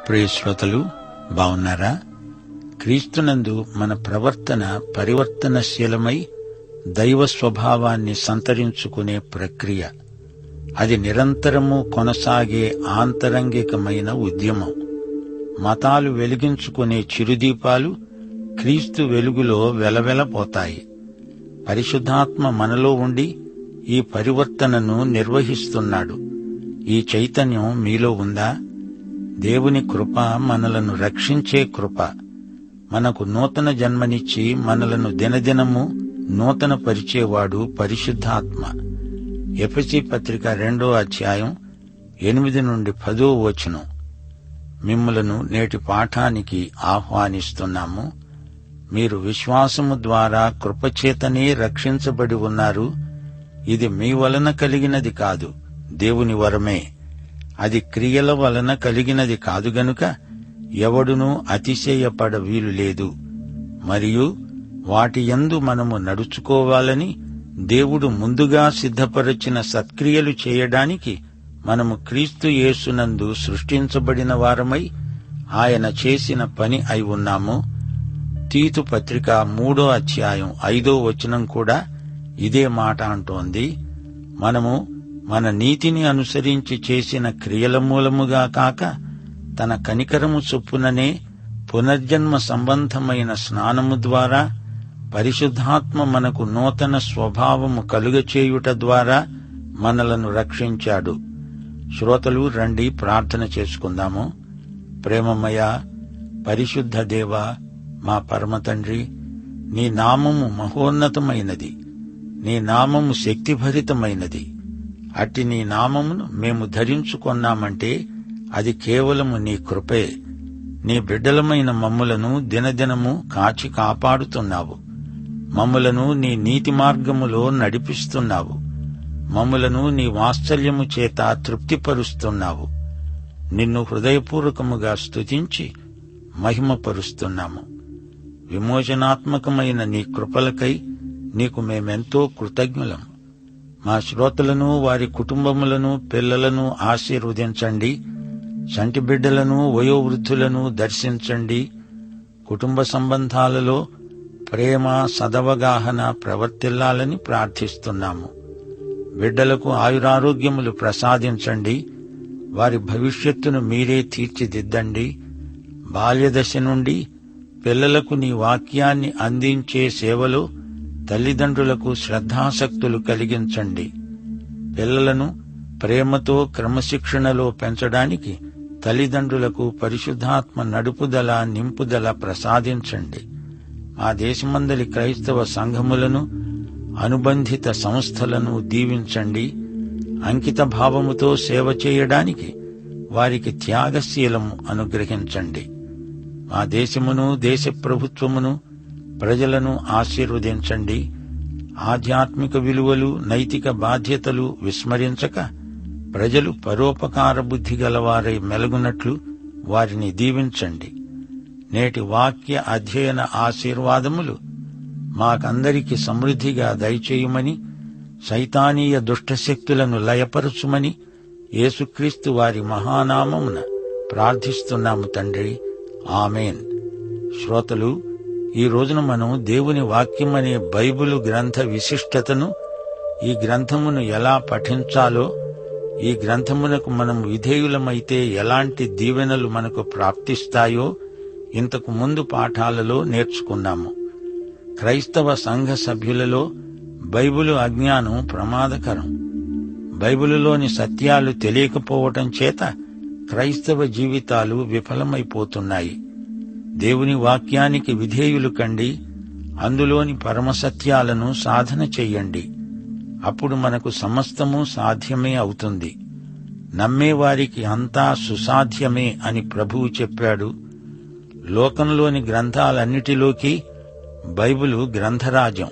ప్రియ శ్రోతలు, బావున్నారా? క్రీస్తునందు మన ప్రవర్తన పరివర్తనశీలమై దైవ స్వభావాన్ని సంతరించుకునే ప్రక్రియ. అది నిరంతరము కొనసాగే ఆంతరంగికమైన ఉద్యమం. మతాలు వెలిగించుకునే చిరుదీపాలు క్రీస్తు వెలుగులో వెలవెలపోతాయి. పరిశుద్ధాత్మ మనలో ఉండి ఈ పరివర్తనను నిర్వహిస్తున్నాడు. ఈ చైతన్యం మీలో ఉందా? దేవుని కృప మనలను రక్షించే కృప. మనకు నూతన జన్మనిచ్చి మనలను దినదినము నూతన పరిచేవాడు పరిశుద్ధాత్మ. ఎఫెసీ పత్రిక 2వ అధ్యాయం 8 నుండి 10వ వచనం. మిమ్ములను నేటి పాఠానికి ఆహ్వానిస్తున్నాము. మీరు విశ్వాసము ద్వారా కృపచేతనే రక్షించబడి ఉన్నారు. ఇది మీ వలన కలిగినది కాదు, దేవుని వరమే. అది క్రియల వలన కలిగినది కాదు గనుక ఎవడునూ అతిశయపడ వీలు లేదు. మరియు వాటి యందు మనము నడుచుకోవాలని దేవుడు ముందుగా సిద్ధపరచిన సత్క్రియలు చేయడానికి మనము క్రీస్తు యేసునందు సృష్టించబడిన వారమై ఆయన చేసిన పని అయి ఉన్నాము. తీతు పత్రిక 3వ అధ్యాయం 5వ వచనం కూడా ఇదే మాట అంటోంది. మనము మన నీతిని అనుసరించి చేసిన క్రియల మూలముగా కాక తన కనికరము చొప్పుననే పునర్జన్మ సంబంధమైన స్నానము ద్వారా పరిశుద్ధాత్మ మనకు నూతన స్వభావము కలుగచేయుట ద్వారా మనలను రక్షించాడు. శ్రోతలు, రండి ప్రార్థన చేసుకుందాము. ప్రేమమయ పరిశుద్ధ దేవా, మా పరమతండ్రి, నీ నామము మహోన్నతమైనది, నీ నామము శక్తిభరితమైనది. అట్టి నీ నామమును మేము ధరించుకొన్నామంటే అది కేవలము నీ కృపే. నీ బిడ్డలమైన మమ్ములను దినదినము కాచి కాపాడుతున్నావు. మమ్ములను నీ నీతి మార్గములో నడిపిస్తున్నావు. మమ్ములను నీ వాత్సల్యము చేత తృప్తిపరుస్తున్నావు. నిన్ను హృదయపూర్వకముగా స్తుతించి మహిమపరుస్తున్నాము. విమోచనాత్మకమైన నీ కృపలకై నీకు మేమెంతో కృతజ్ఞులం. మా శ్రోతలను, వారి కుటుంబములను, పిల్లలను ఆశీర్వదించండి. చంటి బిడ్డలను, వయోవృద్ధులను దర్శించండి. కుటుంబ సంబంధాలలో ప్రేమ, సదవగాహన ప్రవర్తిల్లాలని ప్రార్థిస్తున్నాము. బిడ్డలకు ఆయురారోగ్యములు ప్రసాదించండి. వారి భవిష్యత్తును మీరే తీర్చిదిద్దండి. బాల్యదశ నుండి పిల్లలకు నీ వాక్యాన్ని అందించే సేవలో తల్లిదండ్రులకు శ్రద్ధాసక్తులు కలిగించండి. పిల్లలను ప్రేమతో క్రమశిక్షణలో పెంచడానికి తల్లిదండ్రులకు పరిశుద్ధాత్మ నడుపుదల, నింపుదల ప్రసాదించండి. మా దేశమందలి క్రైస్తవ సంఘములను, అనుబంధిత సంస్థలను దీవించండి. అంకిత భావముతో సేవ చేయడానికి వారికి త్యాగశీలము అనుగ్రహించండి. మా దేశమును, దేశ ప్రభుత్వమును, ప్రజలను ఆశీర్వదించండి. ఆధ్యాత్మిక విలువలు, నైతిక బాధ్యతలు విస్మరించక ప్రజలు పరోపకార బుద్ధి గలవారై మెలుగునట్లు వారిని దీవించండి. నేటి వాక్య అధ్యయన ఆశీర్వాదములు మాకందరికి సమృద్ధిగా దయచేయుమని, సైతానీయ దుష్టశక్తులను లయపరచుమని యేసుక్రీస్తు వారి మహానామమున ప్రార్థిస్తున్నాము తండ్రి. ఆమేన్. శ్రోతలు, ఈ రోజున మనం దేవుని వాక్యమనే బైబిలు గ్రంథ విశిష్టతను, ఈ గ్రంథమును ఎలా పఠించాలో, ఈ గ్రంథమునకు మనం విధేయులమైతే ఎలాంటి దీవెనలు మనకు ప్రాప్తిస్తాయో ఇంతకు ముందు పాఠాలలో నేర్చుకున్నాము. క్రైస్తవ సంఘ సభ్యులలో బైబిలు అజ్ఞానం ప్రమాదకరం. బైబిలులోని సత్యాలు తెలియకపోవటం చేత క్రైస్తవ జీవితాలు విఫలమైపోతున్నాయి. దేవుని వాక్యానికి విధేయులు కండి. అందులోని పరమసత్యాలను సాధన చెయ్యండి. అప్పుడు మనకు సమస్తము సాధ్యమే అవుతుంది. నమ్మేవారికి అంతా సుసాధ్యమే అని ప్రభువు చెప్పాడు. లోకంలోని గ్రంథాలన్నిటిలోకి బైబిలు గ్రంథరాజ్యం.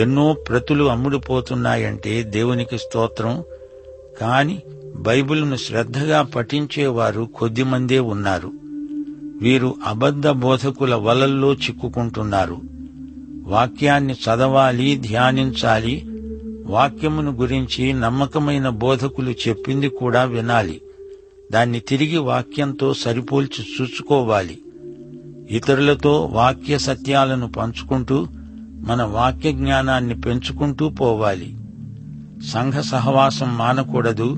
ఎన్నో ప్రతులు అమ్ముడుపోతున్నాయంటే దేవునికి స్తోత్రం. కాని బైబిలును శ్రద్ధగా పఠించేవారు కొద్దిమందే ఉన్నారు. వీరు అబద్ధ బోధకుల వలల్లో చిక్కుకుంటున్నారు. వాక్యాన్ని చదవాలి, ధ్యానించాలి. వాక్యమును గురించి నమ్మకమైన బోధకులు చెప్పింది కూడా వినాలి. దాన్ని తిరిగి వాక్యంతో సరిపోల్చి చూసుకోవాలి. ఇతరులతో వాక్య సత్యాలను పంచుకుంటూ మన వాక్య జ్ఞానాన్ని పెంచుకుంటూ పోవాలి. సంఘ సహవాసం మానకూడదు.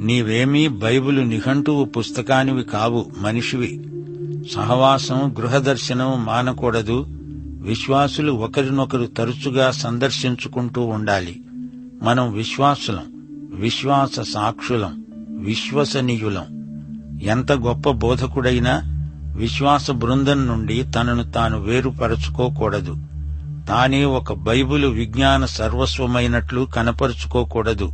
నీవేమీ బైబిలు నిఘంటువు పుస్తకానివి కావు, మనిషివి. సహవాసం, గృహదర్శనం మానకూడదు. విశ్వాసులు ఒకరినొకరు తరచుగా సందర్శించుకుంటూ ఉండాలి. మనం విశ్వాసులం, విశ్వాస సాక్షులం, విశ్వసనీయులం. ఎంత గొప్ప బోధకుడైనా విశ్వాస బృందం నుండి తనను తాను వేరుపరచుకోకూడదు. తానే ఒక బైబిలు విజ్ఞాన సర్వస్వమైనట్లు కనపరుచుకోకూడదు.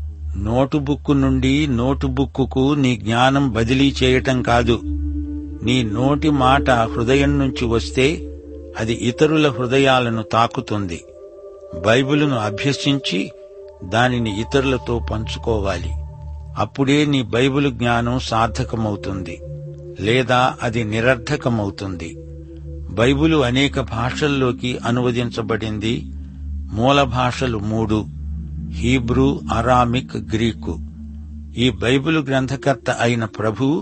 నోటుబుక్కు నుండి నోటుబుక్కుకు నీ జ్ఞానం బదిలీ చేయటం కాదు. నీ నోటి మాట హృదయం నుంచి వస్తే అది ఇతరుల హృదయాలను తాకుతుంది. బైబిలును అభ్యసించి దానిని ఇతరులతో పంచుకోవాలి. అప్పుడే నీ బైబిలు జ్ఞానం సార్థకమవుతుంది, లేదా అది నిరర్థకమవుతుంది. బైబిలు అనేక భాషల్లోకి అనువదించబడింది. మూల భాషలు 3: హీబ్రూ, అరామిక్, గ్రీకు. ఈ బైబిలు గ్రంథకర్త అయిన ప్రభువు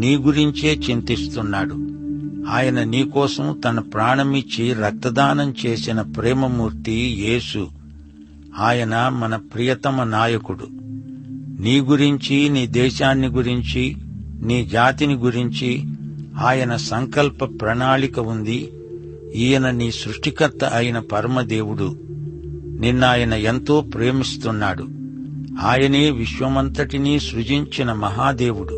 నీ గురించే చింతిస్తున్నాడు. ఆయన నీకోసం తన ప్రాణమిచ్చి రక్తదానం చేసిన ప్రేమమూర్తి యేసు. ఆయన మన ప్రియతమ నాయకుడు. నీ గురించి, నీ దేశాన్ని గురించి, నీ జాతిని గురించి ఆయన సంకల్ప ప్రణాళిక ఉంది. ఈయన నీ సృష్టికర్త అయిన పరమదేవుడు. నిన్నాయన ఎంతో ప్రేమిస్తున్నాడు. ఆయనే విశ్వమంతటినీ సృజించిన మహాదేవుడు.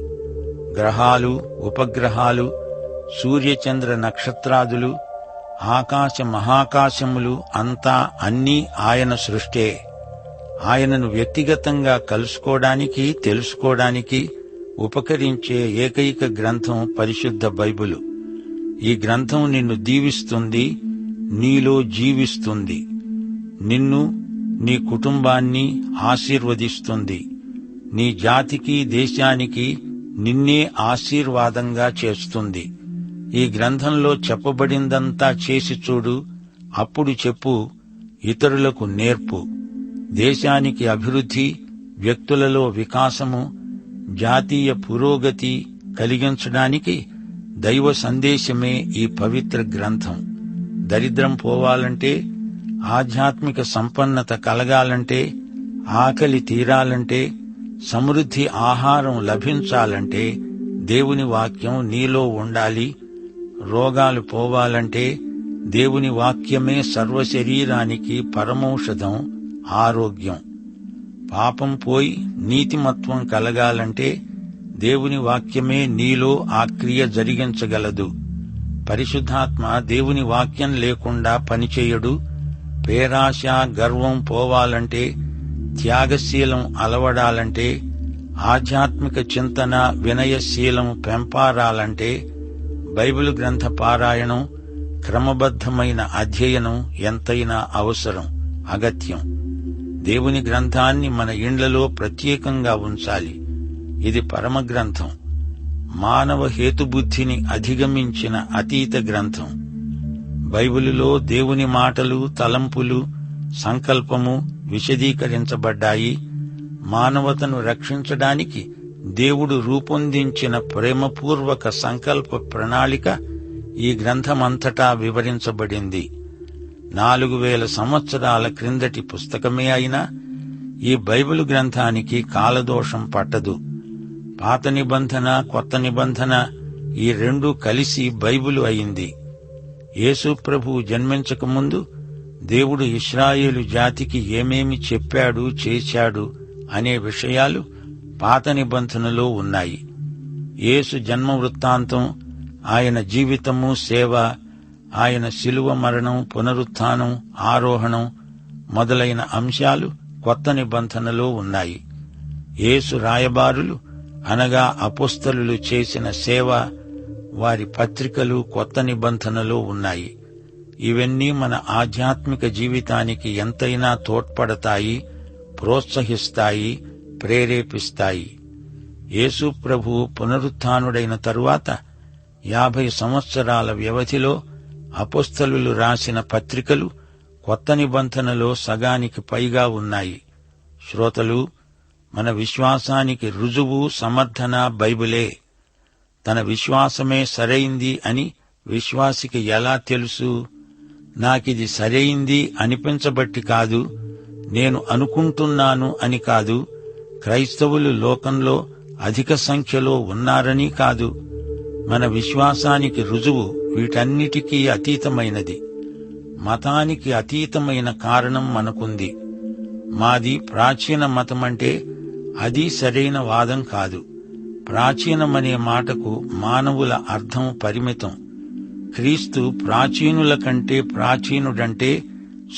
గ్రహాలు, ఉపగ్రహాలు, సూర్యచంద్ర నక్షత్రాదులు, ఆకాశ మహాకాశములు అంతా అన్నీ ఆయన సృష్టే. ఆయనను వ్యక్తిగతంగా కలుసుకోవడానికి, తెలుసుకోవడానికి ఉపకరించే ఏకైక గ్రంథం పరిశుద్ధ బైబిలు. ఈ గ్రంథం నిన్ను దీవిస్తుంది, నీలో జీవిస్తుంది. నిన్ను, నీ కుటుంబాన్ని ఆశీర్వదిస్తుంది. నీ జాతికి, దేశానికి నిన్నే ఆశీర్వాదంగా చేస్తుంది. ఈ గ్రంథంలో చెప్పబడిందంతా చేసి చూడు. అప్పుడు చెప్పు, ఇతరులకు నేర్పు. దేశానికి అభివృద్ధి, వ్యక్తులలో వికాసము, జాతీయ పురోగతి కలిగించడానికి దైవ సందేశమే ఈ పవిత్ర గ్రంథం. దరిద్రం పోవాలంటే, ఆధ్యాత్మిక సంపన్నత కలగాలంటే, ఆకలి తీరాలంటే, సమృద్ధి ఆహారం లభించాలంటే దేవుని వాక్యం నీలో ఉండాలి. రోగాలు పోవాలంటే దేవుని వాక్యమే సర్వశరీరానికి పరమౌషధం, ఆరోగ్యం. పాపం పోయి నీతిమత్వం కలగాలంటే దేవుని వాక్యమే నీలో ఆ క్రియ జరిగించగలదు. పరిశుద్ధాత్మ దేవుని వాక్యం లేకుండా పనిచేయడు. పేరాశ, గర్వం పోవాలంటే, త్యాగశీలం అలవడాలంటే, ఆధ్యాత్మిక చింతన, వినయశీలం పెంపారాలంటే బైబిలు గ్రంథ పారాయణం, క్రమబద్ధమైన అధ్యయనం ఎంతైనా అవసరం, అగత్యం. దేవుని గ్రంథాన్ని మన ఇండ్లలో ప్రత్యేకంగా ఉంచాలి. ఇది పరమ గ్రంథం, మానవ హేతుబుద్ధిని అధిగమించిన అతీత గ్రంథం. బైబిలులో దేవుని మాటలు, తలంపులు, సంకల్పము విశదీకరించబడ్డాయి. మానవతను రక్షించడానికి దేవుడు రూపొందించిన ప్రేమపూర్వక సంకల్ప ప్రణాళిక ఈ గ్రంథమంతటా వివరించబడింది. 4000 సంవత్సరాల క్రిందటి పుస్తకమే అయినా ఈ బైబిలు గ్రంథానికి కాలదోషం పట్టదు. పాత నిబంధన, కొత్త నిబంధన ఈ రెండూ కలిసి బైబిలు అయింది. యేసు ప్రభువు జన్మించకముందు దేవుడు ఇశ్రాయేలు జాతికి ఏమేమి చెప్పాడు, చేశాడు అనే విషయాలు పాత నిబంధనలో ఉన్నాయి. యేసు జన్మ వృత్తాంతం, ఆయన జీవితము, సేవ, ఆయన శిలువ మరణం, పునరుత్థానం, ఆరోహణం మొదలైన అంశాలు కొత్త నిబంధనలో ఉన్నాయి. యేసు రాయబారులు అనగా అపోస్తలులు చేసిన సేవ, వారి పత్రికలు కొత్త నిబంధనలో ఉన్నాయి. ఇవన్నీ మన ఆధ్యాత్మిక జీవితానికి ఎంతైనా తోడ్పడతాయి, ప్రోత్సహిస్తాయి, ప్రేరేపిస్తాయి. యేసు ప్రభువు పునరుత్థానుడైన తరువాత 50 సంవత్సరాల వ్యవధిలో అపోస్తలులు రాసిన పత్రికలు కొత్త నిబంధనలో సగానికి పైగా ఉన్నాయి. శ్రోతలు, మన విశ్వాసానికి రుజువు, సమర్థన బైబిలే. తన విశ్వాసమే సరైంది అని విశ్వాసికి ఎలా తెలుసు? నాకిది సరైంది అనిపించబట్టి కాదు, నేను అనుకుంటున్నాను అని కాదు, క్రైస్తవులు లోకంలో అధిక సంఖ్యలో ఉన్నారని కాదు. మన విశ్వాసానికి రుజువు వీటన్నిటికీ అతీతమైనది. మతానికి అతీతమైన కారణం మనకుంది. మాది ప్రాచీన మతమంటే అది సరైన వాదం కాదు. ప్రాచీనమనే మాటకు మానవుల అర్థం పరిమితం. క్రీస్తు ప్రాచీనుల కంటే ప్రాచీనుడంటే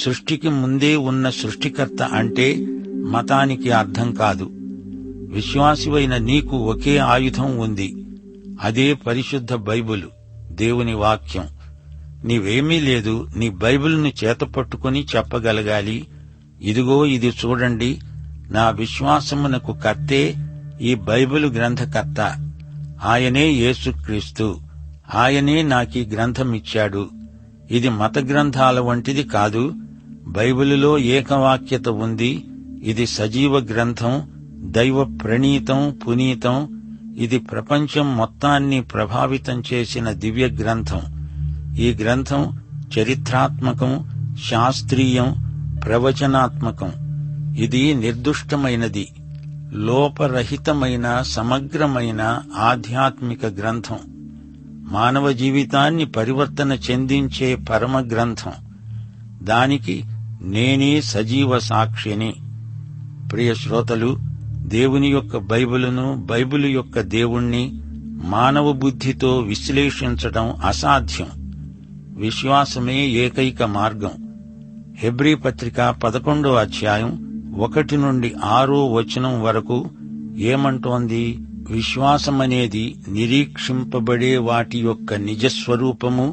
సృష్టికి ముందే ఉన్న సృష్టికర్త అంటే మతానికి అర్థం కాదు. విశ్వాసివైన నీకు ఒకే ఆయుధం ఉంది. అదే పరిశుద్ధ బైబిలు, దేవుని వాక్యం. నీవేమీ లేదు, నీ బైబిల్ను చేతపట్టుకుని చెప్పగలగాలి, ఇదిగో ఇది చూడండి, నా విశ్వాసమునకు కర్తే ఈ బైబిలు గ్రంథకర్త. ఆయనే యేసుక్రీస్తు. ఆయనే నాకీ గ్రంథమిచ్చాడు. ఇది మత గ్రంథాల వంటిది కాదు. బైబిలులో ఏకవాక్యత ఉంది. ఇది సజీవ గ్రంథం, దైవ ప్రణీతం, పునీతం. ఇది ప్రపంచం మొత్తాన్ని ప్రభావితం చేసిన దివ్య గ్రంథం. ఈ గ్రంథం చరిత్రాత్మకం, శాస్త్రీయం, ప్రవచనాత్మకం. ఇది నిర్దుష్టమైనది, లోపరహితమైన, సమగ్రమైన ఆధ్యాత్మిక గ్రంథం. మానవ జీవితాన్ని పరివర్తన చెందించే పరమ గ్రంథం. దానికి నేనే సజీవ సాక్షిని. ప్రియ శ్రోతలు, దేవుని యొక్క బైబిలును, బైబిలు యొక్క దేవుణ్ణి మానవ బుద్ధితో విశ్లేషించడం అసాధ్యం. విశ్వాసమే ఏకైక మార్గం. హెబ్రీ పత్రిక 11వ అధ్యాయం 1 నుండి 6వ వచనం వరకు ఏమంటోంది? విశ్వాసమనేది నిరీక్షింపబడే వాటి యొక్క నిజస్వరూపము,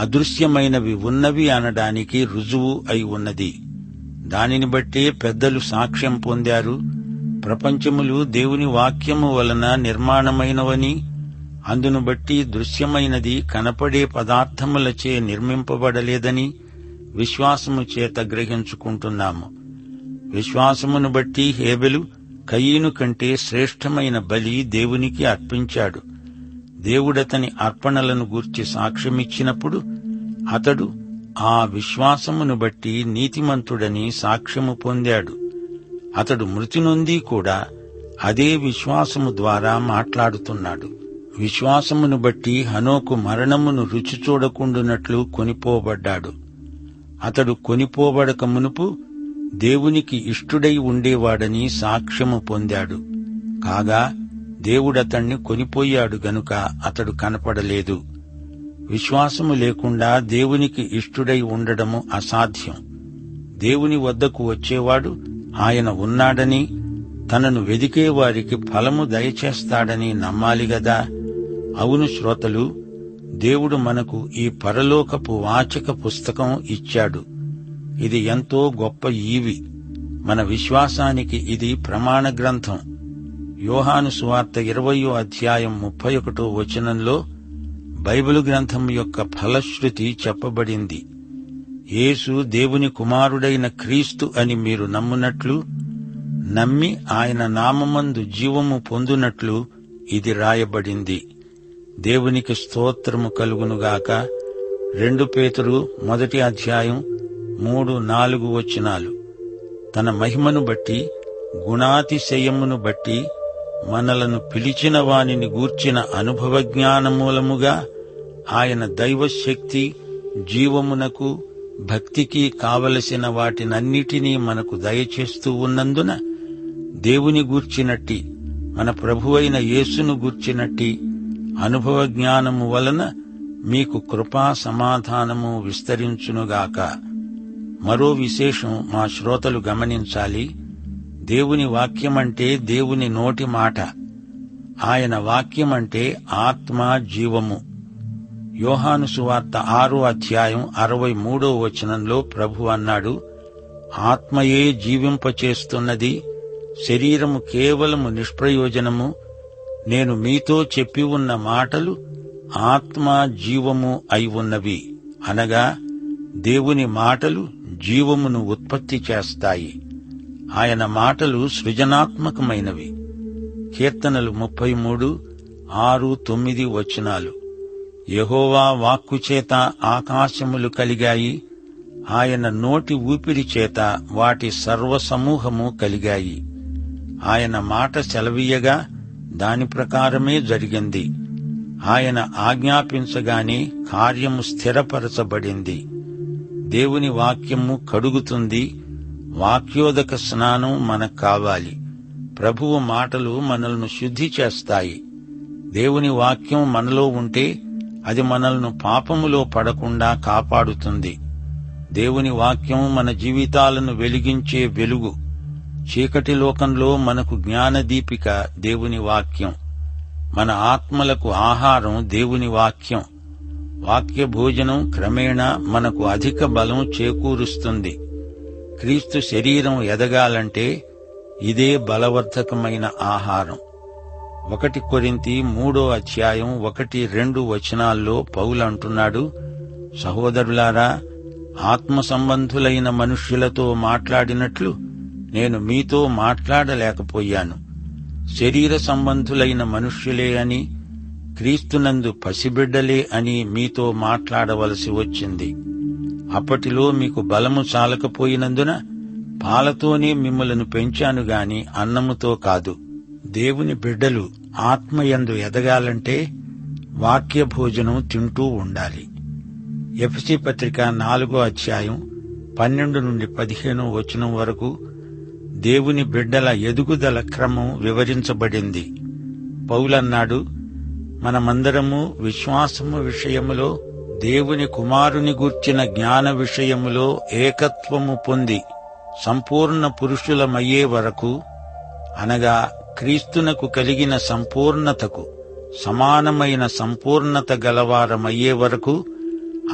అదృశ్యమైనవి ఉన్నవి అనడానికి రుజువు అయి ఉన్నది. దానిని బట్టే పెద్దలు సాక్ష్యం పొందారు. ప్రపంచములు దేవుని వాక్యము వలన నిర్మాణమైనవని, అందును బట్టి దృశ్యమైనది కనపడే పదార్థములచే నిర్మింపబడలేదని విశ్వాసము చేత గ్రహించుకుంటున్నాము. విశ్వాసమును బట్టి హేబెలు కయీను కంటే శ్రేష్టమైన బలి దేవునికి అర్పించాడు. దేవుడతని అర్పణలను గూర్చి సాక్ష్యమిచ్చినప్పుడు అతడు ఆ విశ్వాసమును బట్టి నీతిమంతుడని సాక్ష్యము పొందాడు. అతడు మృతి నొంది కూడా అదే విశ్వాసము ద్వారా మాట్లాడుతున్నాడు. విశ్వాసమును బట్టి హనోకు మరణమును రుచి చూడకుండునట్లు కొనిపోబడ్డాడు. అతడు కొనిపోబడక మునుపు దేవునికి ఇష్టుడై ఉండేవాడని సాక్ష్యము పొందాడు. కాగా దేవుడతణ్ణి కొనిపోయాడు గనుక అతడు కనపడలేదు. విశ్వాసము లేకుండా దేవునికి ఇష్టుడై ఉండడము అసాధ్యం. దేవుని వద్దకు వచ్చేవాడు ఆయన ఉన్నాడని, తనను వెదికే వారికి ఫలము దయచేస్తాడని నమ్మాలి గదా. అవును శ్రోతలు, దేవుడు మనకు ఈ పరలోకపు వాచక పుస్తకం ఇచ్చాడు. ఇది ఎంతో గొప్ప ఈవి. మన విశ్వాసానికి ఇది ప్రమాణ గ్రంథం. యోహాను సువార్త 20వ అధ్యాయం 31వ వచనంలో బైబిలు గ్రంథం యొక్క ఫలశ్రుతి చెప్పబడింది. యేసు దేవుని కుమారుడైన క్రీస్తు అని మీరు నమ్మునట్లు, నమ్మి ఆయన నామమందు జీవము పొందునట్లు ఇది రాయబడింది. దేవునికి స్తోత్రము కలుగునుగాక. 2 పేతురు 1వ అధ్యాయం 3-4 వచనాలు. తన మహిమను బట్టి, గుణాతిశయమును బట్టి మనలను పిలిచిన వానిని గూర్చిన అనుభవ జ్ఞానమూలముగా ఆయన దైవశక్తి, జీవమునకు, భక్తికి కావలసిన వాటినన్నిటినీ మనకు దయచేస్తూ ఉన్నందున దేవుని గూర్చినట్టి, మన ప్రభువైన యేసును గూర్చినట్టి అనుభవ జ్ఞానము వలన మీకు కృపా సమాధానము విస్తరించునుగాక. మరో విశేషం మా శ్రోతలు గమనించాలి. దేవుని వాక్యమంటే దేవుని నోటి మాట. ఆయన వాక్యమంటే ఆత్మ, జీవము. యోహాను సువార్త 6వ అధ్యాయం 63వ వచనంలో ప్రభు అన్నాడు, ఆత్మయే జీవింపచేస్తున్నది, శరీరము కేవలము నిష్ప్రయోజనము. నేను మీతో చెప్పి ఉన్న మాటలు ఆత్మ, జీవము అయి ఉన్నవి. అనగా దేవుని మాటలు జీవమును ఉత్పత్తి చేస్తాయి. ఆయన మాటలు సృజనాత్మకమైనవి. కీర్తనలు 33, 6-9 వచనాలు. యెహోవా వాక్కుచేత ఆకాశములు కలిగాయి, ఆయన నోటి ఊపిరి చేత వాటి సర్వసమూహము కలిగాయి. ఆయన మాట సెలవీయగా దాని ప్రకారమే జరిగింది. ఆయన ఆజ్ఞాపించగానే కార్యము స్థిరపరచబడింది. దేవుని వాక్యము కడుగుతుంది. వాక్యోదక స్నానం మనకు కావాలి. ప్రభువు మాటలు మనల్ని శుద్ధి చేస్తాయి. దేవుని వాక్యం మనలో ఉంటే అది మనల్ని పాపములో పడకుండా కాపాడుతుంది. దేవుని వాక్యం మన జీవితాలను వెలిగించే వెలుగు. చీకటి లోకంలో మనకు జ్ఞానదీపిక దేవుని వాక్యం. మన ఆత్మలకు ఆహారం దేవుని వాక్యం. వాక్య భోజనం క్రమేణా మనకు అధిక బలం చేకూరుస్తుంది. క్రీస్తు శరీరం ఎదగాలంటే ఇదే బలవర్ధకమైన ఆహారం. 1 కొరింథీ 3:1-2 వచనాల్లో పౌలు అంటున్నాడు, సహోదరులారా, ఆత్మ సంబంధులైన మనుష్యులతో మాట్లాడినట్లు నేను మీతో మాట్లాడలేకపోయాను. శరీర సంబంధులైన మనుష్యులే అని, క్రీస్తునందు పసిబిడ్డలే అని మీతో మాట్లాడవలసి వచ్చింది. అప్పటిలో మీకు బలము చాలకపోయినందున పాలతోనే మిమ్మలను పెంచాను గాని అన్నముతో కాదు. దేవుని బిడ్డలు ఆత్మయందు ఎదగాలంటే వాక్య భోజనం తింటూ ఉండాలి. ఎఫెసీ పత్రిక 4:12-15 వచనం వరకు దేవుని బిడ్డల ఎదుగుదల క్రమం వివరించబడింది. పౌలన్నాడు, మనమందరము విశ్వాసము విషయములో దేవుని కుమారుని గూర్చిన జ్ఞాన విషయములో ఏకత్వము పొంది సంపూర్ణ పురుషులమయ్యే వరకు, అనగా క్రీస్తునకు కలిగిన సంపూర్ణతకు సమానమైన సంపూర్ణత గలవారమయ్యే వరకు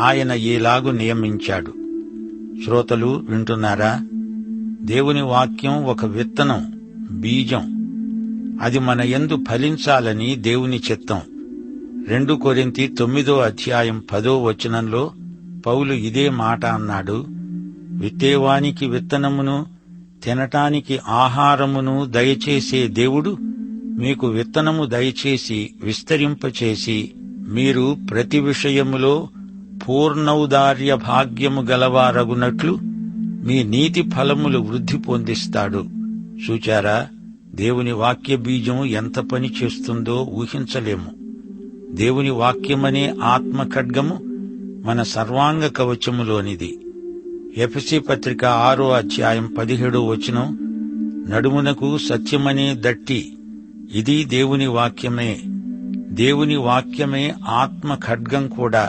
ఆయన ఈలాగు నియమించాడు. శ్రోతలు వింటున్నారా? దేవుని వాక్యం ఒక విత్తనం, బీజం. అది మన యందు ఫలించాలని దేవుని చిత్తం. 2 కొరింథీ 9:10 వచనంలో పౌలు ఇదే మాట అన్నాడు. విత్తేవానికి విత్తనమును, తినటానికి ఆహారమును దయచేసే దేవుడు మీకు విత్తనము దయచేసి విస్తరింపచేసి మీరు ప్రతి విషయములో పూర్ణౌదార్య భాగ్యము గలవారగునట్లు మీ నీతి ఫలములు వృద్ధి పొందిస్తాడు. చూచారా, దేవుని వాక్య బీజం ఎంత పని చేస్తుందో ఊహించలేము. దేవుని వాక్యమనే ఆత్మ ఖడ్గము మన సర్వాంగ కవచములోనిది. ఎఫెసీ పత్రిక 6:17 వచనం, నడుమునకు సత్యమనే దట్టి, ఇది దేవుని వాక్యమే. దేవుని వాక్యమే ఆత్మ ఖడ్గం కూడా.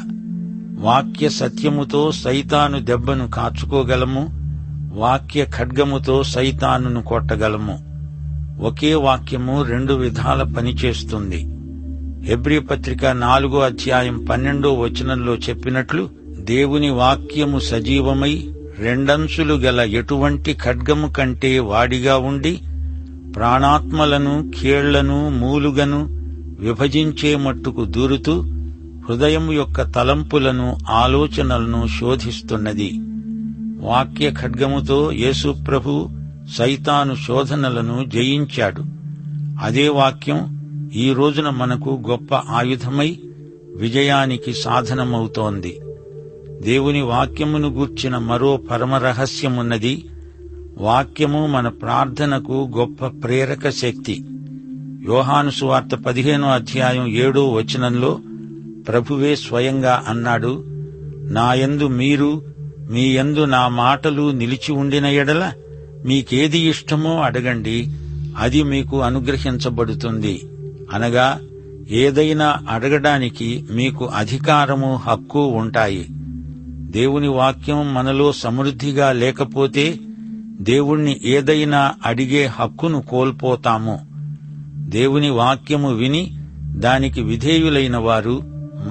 వాక్య సత్యముతో సైతాను దెబ్బను కాచుకోగలము, వాక్య ఖడ్గముతో సైతానును కొట్టగలము. ఒకే వాక్యము 2 విధాల పనిచేస్తుంది. హెబ్రీ పత్రిక 4:12 వచనంలో చెప్పినట్లు, దేవుని వాక్యము సజీవమై రెండంచులు గల ఎటువంటి ఖడ్గము కంటే వాడిగా ఉండి ప్రాణాత్మలను కీళ్లను మూలుగను విభజించే మట్టుకు దూరుతూ హృదయం యొక్క తలంపులను ఆలోచనలను శోధిస్తున్నది. వాక్య ఖడ్గముతో యేసు ప్రభు సైతాను శోధనలను జయించాడు. అదే వాక్యం ఈ రోజున మనకు గొప్ప ఆయుధమై విజయానికి సాధనమవుతోంది. దేవుని వాక్యమును గూర్చిన మరో పరమరహస్యమున్నది. వాక్యము మన ప్రార్థనకు గొప్ప ప్రేరక శక్తి. యోహాను సువార్త 15:7 వచనంలో ప్రభువే స్వయంగా అన్నాడు, నాయందు మీరు, మీ యందు నా మాటలు నిలిచి ఉండిన ఎడల మీకేది ఇష్టమో అడగండి, అది మీకు అనుగ్రహించబడుతుంది. అనగా ఏదైనా అడగడానికి మీకు అధికారము, హక్కు ఉంటాయి. దేవుని వాక్యం మనలో సమృద్ధిగా లేకపోతే దేవుణ్ణి ఏదైనా అడిగే హక్కును కోల్పోతాము. దేవుని వాక్యము విని దానికి విధేయులైన వారు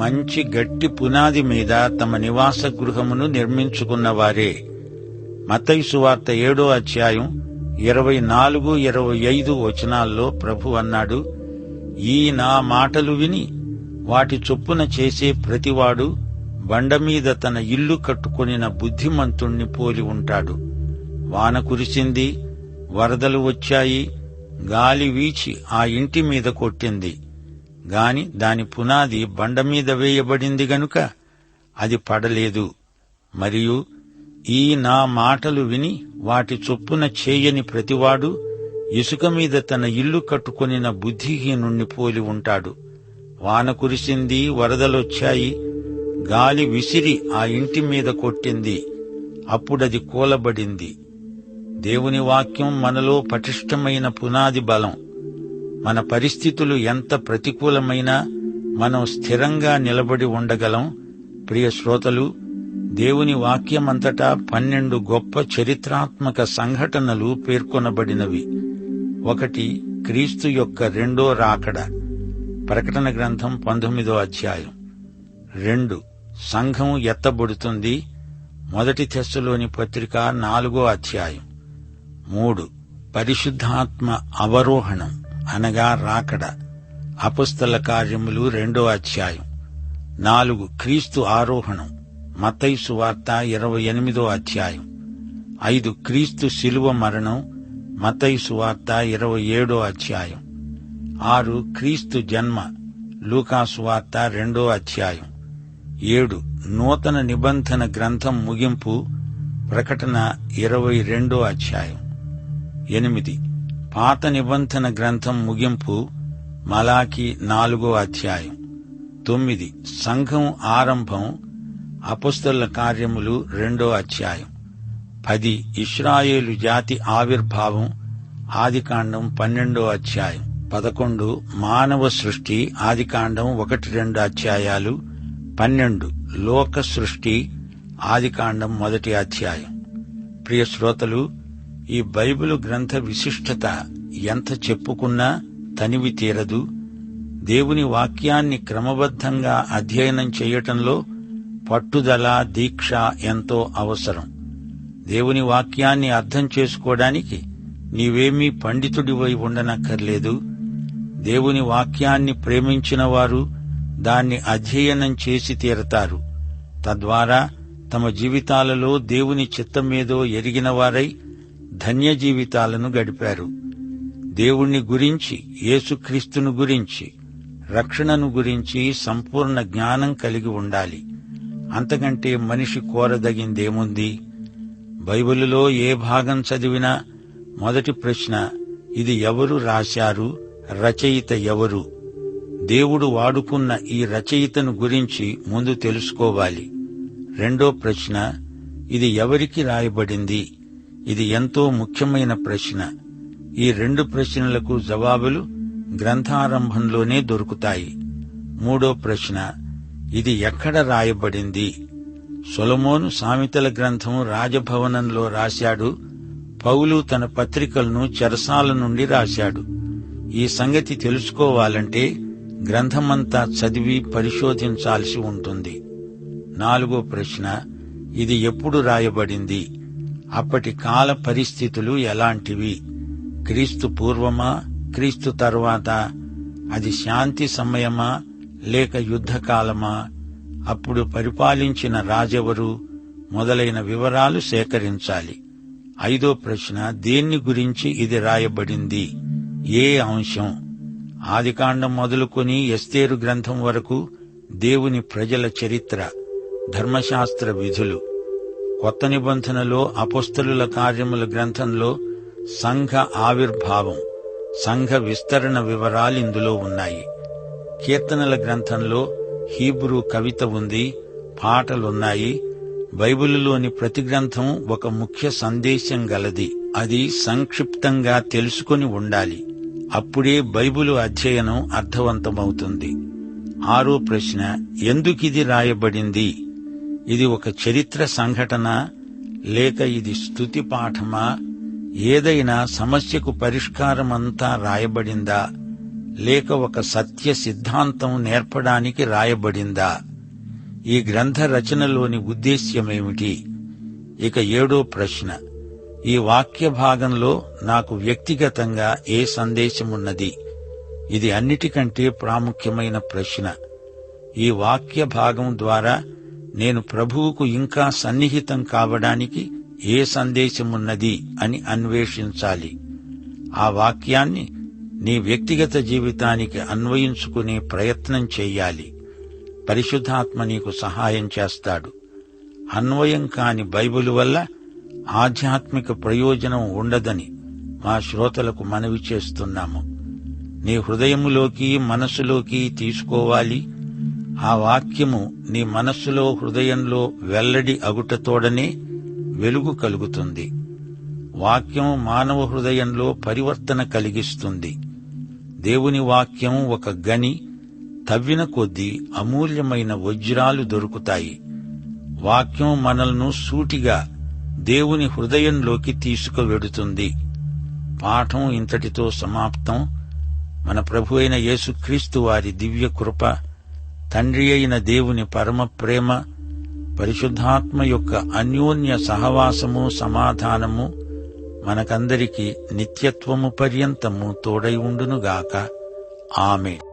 మంచి గట్టి పునాది మీద తమ నివాస గృహమును నిర్మించుకున్నవారే. మత్తయి సువార్త 7:24-25 వచనాల్లో ప్రభు అన్నాడు, ఈ నా మాటలు విని వాటి చొప్పున చేసే ప్రతివాడు బండమీద తన ఇల్లు కట్టుకొనిన బుద్ధిమంతుణ్ణి పోలి ఉంటాడు. వాన కురిసింది, వరదలు వచ్చాయి, గాలి వీచి ఆ ఇంటి మీద కొట్టింది. గాని దాని పునాది బండమీద వేయబడింది గనుక అది పడలేదు. మరియు ఈ నా మాటలు విని వాటి చొప్పున చేయని ప్రతివాడు ఇసుక మీద తన ఇల్లు కట్టుకొనిన బుద్ధిహీనుణ్ణి పోలి ఉంటాడు. వాన కురిసింది, వరదలొచ్చాయి, గాలి విసిరి ఆ ఇంటి మీద కొట్టింది, అప్పుడది కూలబడింది. దేవుని వాక్యం మనలో పటిష్టమైన పునాది బలం. మన పరిస్థితులు ఎంత ప్రతికూలమైనా మనం స్థిరంగా నిలబడి ఉండగలం. ప్రియ శ్రోతలు, దేవుని వాక్యమంతటా 12 గొప్ప చరిత్రాత్మక సంఘటనలు పేర్కొనబడినవి. 1. క్రీస్తు యొక్క రెండో రాకడ. ప్రకటన గ్రంథం 19వ అధ్యాయం. 2. సంఘం ఎత్తబడుతుంది. 1 తెస్సలోని పత్రిక 4వ అధ్యాయం. 3. పరిశుద్ధాత్మ అవరోహణం అనగా రాకడ. అపొస్తల కార్యములు 2వ అధ్యాయం. 4. క్రీస్తు ఆరోహణం. మత్తయి సువార్త 28వ అధ్యాయం. 5. క్రీస్తు శిలువ మరణం. మత్తయి సువార్త 27వ అధ్యాయం. 6. క్రీస్తు జన్మ. లూకా సువార్త 2వ అధ్యాయం. 7. నూతన నిబంధన గ్రంథం ముగింపు. ప్రకటన 22వ అధ్యాయం. 8. పాత నిబంధన గ్రంథం ముగింపు. మలాకి 4వ అధ్యాయం. 9. సంఘం ఆరంభం. అపొస్తలుల కార్యములు 2వ అధ్యాయం. 10. ఇశ్రాయేలు జాతి ఆవిర్భావం. ఆదికాండం 12వ అధ్యాయం. 11. మానవ సృష్టి. ఆదికాండం 1-2 అధ్యాయాలు. 12. లోక సృష్టి. ఆదికాండం 1వ అధ్యాయం. ప్రియ శ్రోతలు, ఈ బైబిలు గ్రంథ విశిష్టత ఎంత చెప్పుకున్నా తనివి తీరదు. దేవుని వాక్యాన్ని క్రమబద్ధంగా అధ్యయనం చేయటంలో పట్టుదల, దీక్ష ఎంతో అవసరం. దేవుని వాక్యాన్ని అర్థం చేసుకోవడానికి నీవేమీ పండితుడివై ఉండనక్కర్లేదు. దేవుని వాక్యాన్ని ప్రేమించిన వారు దాన్ని అధ్యయనం చేసి తీరతారు. తద్వారా తమ జీవితాలలో దేవుని చిత్తమేదో ఎరిగినవారై ధన్య జీవితాలను గడిపారు. దేవుణ్ణి గురించి, యేసుక్రీస్తును గురించి, రక్షణను గురించి సంపూర్ణ జ్ఞానం కలిగి ఉండాలి. అంతకంటే మనిషి కోరదగిందేముంది? బైబిలులో ఏ భాగం చదివినా మొదటి ప్రశ్న, ఇది ఎవరు రాశారు? రచయిత ఎవరు? దేవుడు వాడుకున్న ఈ రచయితను గురించి ముందు తెలుసుకోవాలి. రెండో ప్రశ్న, ఇది ఎవరికి రాయబడింది? ఇది ఎంతో ముఖ్యమైన ప్రశ్న. ఈ 2 ప్రశ్నలకు జవాబులు గ్రంథారంభంలోనే దొరుకుతాయి. మూడో ప్రశ్న, ఇది ఎక్కడ రాయబడింది? సొలొమోను సామెతల గ్రంథం రాజభవనంలో రాశాడు. పౌలు తన పత్రికలను చెరసాల నుండి రాశాడు. ఈ సంగతి తెలుసుకోవాలంటే గ్రంథమంతా చదివి పరిశోధించాల్సి ఉంటుంది. నాలుగో ప్రశ్న, ఇది ఎప్పుడు రాయబడింది? అప్పటి కాల పరిస్థితులు ఎలాంటివి? క్రీస్తు పూర్వమా, క్రీస్తు తరువాత? అది శాంతి సమయమా లేక యుద్ధకాలమా? అప్పుడు పరిపాలించిన రాజెవరు? మొదలైన వివరాలు సేకరించాలి. ఐదో ప్రశ్న, దేన్ని గురించి ఇది రాయబడింది? ఏ అంశం? ఆదికాండం మొదలుకొని ఎస్తేరు గ్రంథం వరకు దేవుని ప్రజల చరిత్ర, ధర్మశాస్త్ర విధులు. కొత్త నిబంధనలో అపొస్తలుల కార్యముల గ్రంథంలో సంఘ ఆవిర్భావం, సంఘ విస్తరణ వివరాలు ఇందులో ఉన్నాయి. కీర్తనల గ్రంథంలో హీబ్రూ కవిత ఉంది, పాటలున్నాయి. బైబిలులోని ప్రతి గ్రంథం ఒక ముఖ్య సందేశం గలది. అది సంక్షిప్తంగా తెలుసుకొని ఉండాలి. అప్పుడే బైబిలు అధ్యయనం అర్థవంతమవుతుంది. ఆరో ప్రశ్న, ఎందుకిది రాయబడింది? ఇది ఒక చరిత్ర సంఘటన లేక ఇది స్తుతి పాఠమా? ఏదైనా సమస్యకు పరిష్కారమంతా రాయబడిందా లేక ఒక సత్య సిద్ధాంతం నేర్పడానికి రాయబడిందా? ఈ గ్రంథ రచనలోని ఉద్దేశ్యమేమిటి? ఇక ఏడో ప్రశ్న, ఈ వాక్య భాగంలో నాకు వ్యక్తిగతంగా ఏ సందేశమున్నది? ఇది అన్నిటికంటే ప్రాముఖ్యమైన ప్రశ్న. ఈ వాక్య భాగం ద్వారా నేను ప్రభువుకు ఇంకా సన్నిహితం కావడానికి ఏ సందేశమున్నది అని అన్వేషించాలి. ఆ వాక్యాన్ని నీ వ్యక్తిగత జీవితానికి అన్వయించుకునే ప్రయత్నం చెయ్యాలి. పరిశుద్ధాత్మ నీకు సహాయం చేస్తాడు. అన్వయం కాని బైబిలు వల్ల ఆధ్యాత్మిక ప్రయోజనం ఉండదని మా శ్రోతలకు మనవి చేస్తున్నాము. నీ హృదయములోకి మనస్సులోకి తీసుకోవాలి. ఆ వాక్యము నీ మనస్సులో హృదయంలో వెల్లడి అగుటతోడనే వెలుగు కలుగుతుంది. వాక్యం మానవ హృదయంలో పరివర్తన కలిగిస్తుంది. దేవుని వాక్యం ఒక గని, తవ్విన కొద్దీ అమూల్యమైన వజ్రాలు దొరుకుతాయి. వాక్యం మనల్ని సూటిగా దేవుని హృదయంలోకి తీసుకువెడుతుంది. పాఠం ఇంతటితో సమాప్తం. మన ప్రభు అయిన యేసుక్రీస్తు వారి దివ్య కృప, తండ్రి అయిన దేవుని పరమ ప్రేమ, పరిశుద్ధాత్మ యొక్క అన్యోన్య సహవాసము, సమాధానము మనకందరికీ నిత్యత్వము పర్యంతము తోడై ఉండునుగాక. ఆమేన్.